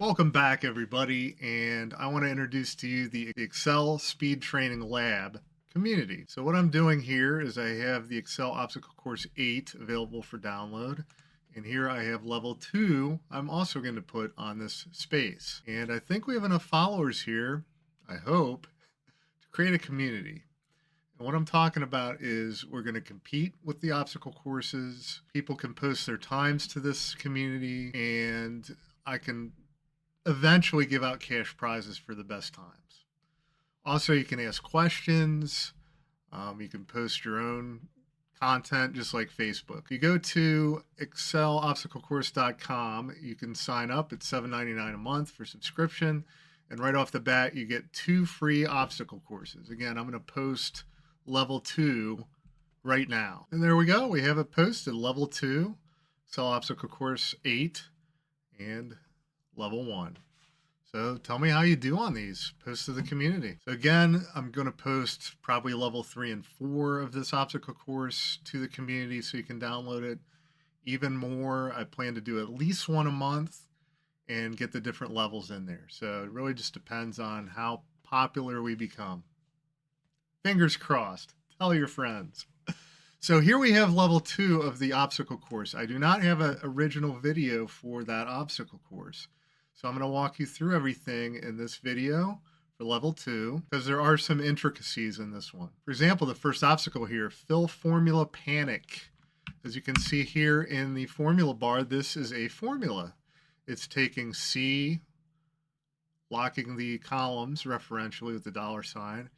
Welcome back, everybody, and I want to introduce to you the Excel Speed Training Lab community. So what I'm doing here is I have the Excel Obstacle Course 8 available for download, and here I have level 2 I'm also going to put on this space. And I think we have enough followers here, I hope, to create a community. And what I'm talking about is we're going to compete with the obstacle courses. People can post their times to this community, and I can eventually give out cash prizes for the best times. Also, you can ask questions. You can post your own content just like Facebook. You go to excelobstaclecourse.com. You can sign up at $7.99 a month for subscription. And right off the bat, you get 2 free obstacle courses. Again, I'm going to post level 2 right now. And there we go. We have it posted, level 2, Excel Obstacle Course 8, and level 1. So tell me how you do on these. Post to the community. So again, I'm going to post probably level 3 and 4 of this obstacle course to the community so you can download it. Even more, I plan to do at least one a month and get the different levels in there. So it really just depends on how popular we become. Fingers crossed. Tell your friends. So here we have level 2 of the obstacle course. I do not have an original video for that obstacle course. So I'm going to walk you through everything in this video for level 2 because there are some intricacies in this one. For example, the first obstacle here, fill formula panic. As you can see here in the formula bar, this is a formula. It's taking C, locking the columns referentially with the $sign,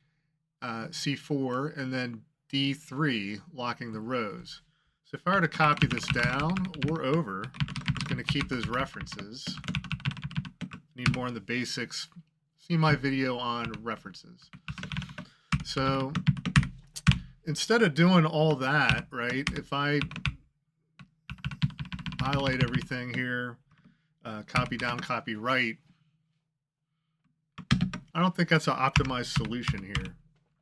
C4, and then D3, locking the rows. So if I were to copy this down or over, it's going to keep those references. Need more on the basics, see my video on references. So instead of doing all that, right, if I highlight everything here, copy down, copy right, I don't think that's an optimized solution here.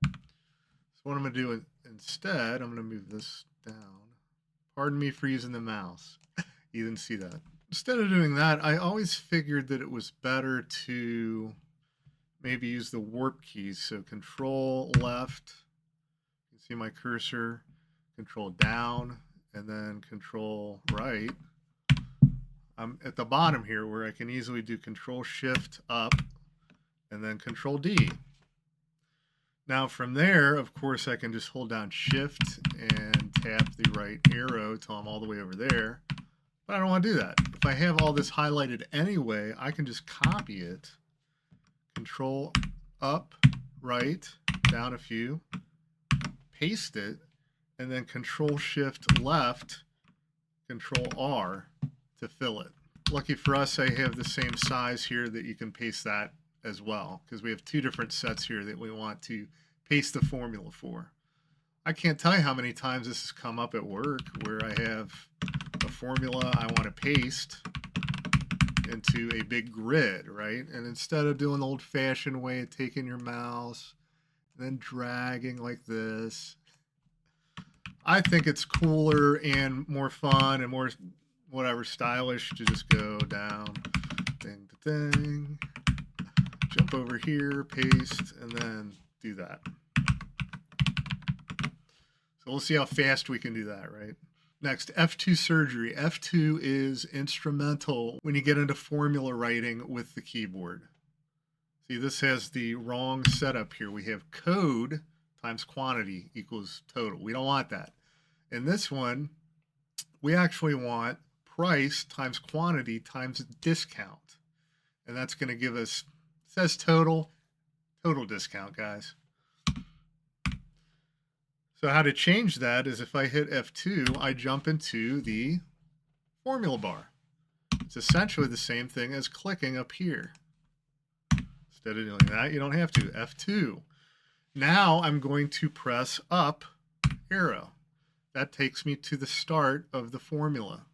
So what I'm going to do instead, I'm going to move this down. Pardon me for using the mouse. You didn't see that. Instead of doing that, I always figured that it was better to maybe use the warp keys. So control left, you can see my cursor, control down, and then control right. I'm at the bottom here where I can easily do control shift up and then control D. Now from there, of course, I can just hold down shift and tap the right arrow till I'm all the way over there. But I don't want to do that. If I have all this highlighted anyway, I can just copy it, control up, right, down a few, paste it, and then control shift left, control R to fill it. Lucky for us, I have the same size here that you can paste that as well, because we have 2 different sets here that we want to paste the formula for. I can't tell you how many times this has come up at work where I have a formula I want to paste into a big grid, right? And instead of doing the old-fashioned way of taking your mouse and then dragging like this, I think it's cooler and more fun and more whatever stylish to just go down, ding, ding, ding, jump over here, paste, and then do that. So we'll see how fast we can do that, right? Next, F2 surgery. F2 is instrumental when you get into formula writing with the keyboard. See, this has the wrong setup here. We have code times quantity equals total. We don't want that. In this one, we actually want price times quantity times discount. And that's going to give us, it says total discount, guys. So how to change that is if I hit F2, I jump into the formula bar. It's essentially the same thing as clicking up here. Instead of doing that, you don't have to. F2. Now I'm going to press up arrow. That takes me to the start of the formula.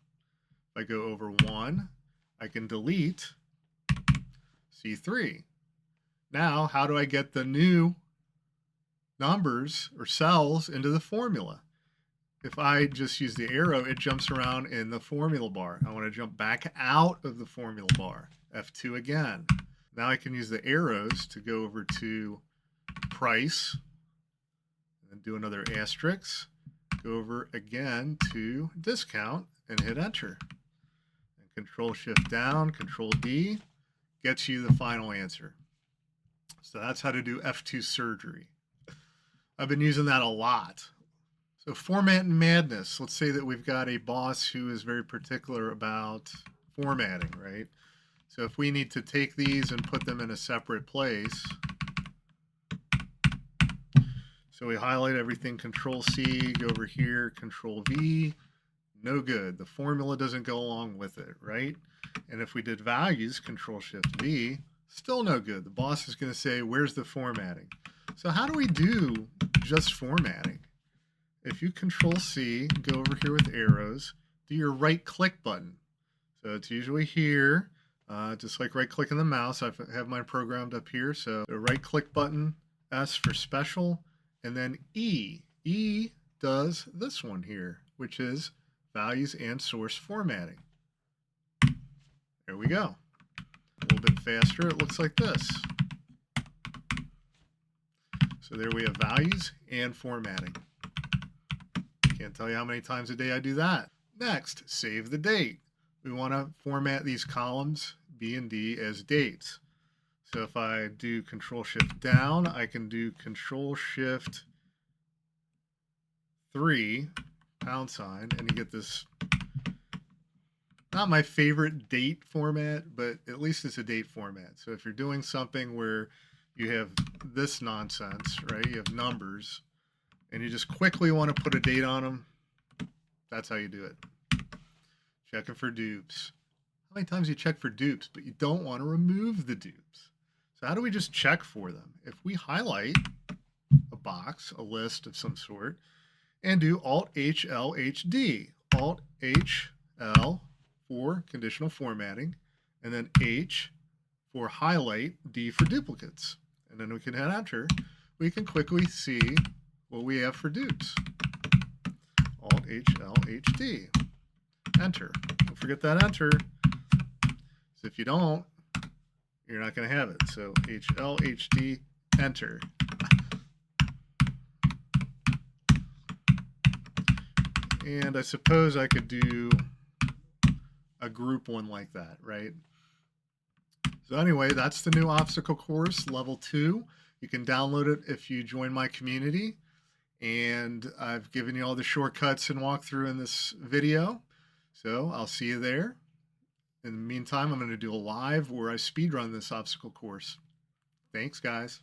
If I go over 1, I can delete C3. Now, how do I get the new numbers or cells into the formula? If I just use the arrow, it jumps around in the formula bar. I want to jump back out of the formula bar. F2 again. Now I can use the arrows to go over to price and do another asterisk. Go over again to discount and hit enter. And Control Shift down, Control D gets you the final answer. So that's how to do F2 surgery. I've been using that a lot. So format and madness. Let's say that we've got a boss who is very particular about formatting, right? So if we need to take these and put them in a separate place, so we highlight everything, Control C, go over here, Control V, no good. The formula doesn't go along with it, right? And if we did values, Control Shift V, still no good. The boss is going to say, where's the formatting? So how do we do just formatting? If you Control C, go over here with arrows, do your right click button. So it's usually here, just like right clicking the mouse. I have mine programmed up here. So the right click button, S for special, and then E. E does this one here, which is values and source formatting. There we go. A little bit faster, it looks like this. So there we have values and formatting. Can't tell you how many times a day I do that. Next, save the date. We want to format these columns B and D as dates. So if I do Control Shift down, I can do Control Shift 3 pound sign, and you get this, not my favorite date format, but at least it's a date format. So if you're doing something where you have this nonsense, right? You have numbers, and you just quickly want to put a date on them, that's how you do it. Checking for dupes. How many times you check for dupes, but you don't want to remove the dupes? So how do we just check for them? If we highlight a box, a list of some sort, and do Alt-H-L-H-D. Alt-H-L for conditional formatting, and then H for highlight, D for duplicates. And then we can hit enter. We can quickly see what we have for dupes. Alt-H-L-H-D. Enter. Don't forget that enter. So if you don't, you're not going to have it. So H-L-H-D, enter. And I suppose I could do a group one like that, right? So anyway, that's the new obstacle course, level 2. You can download it if you join my community. And I've given you all the shortcuts and walkthrough in this video. So I'll see you there. In the meantime, I'm going to do a live where I speedrun this obstacle course. Thanks, guys.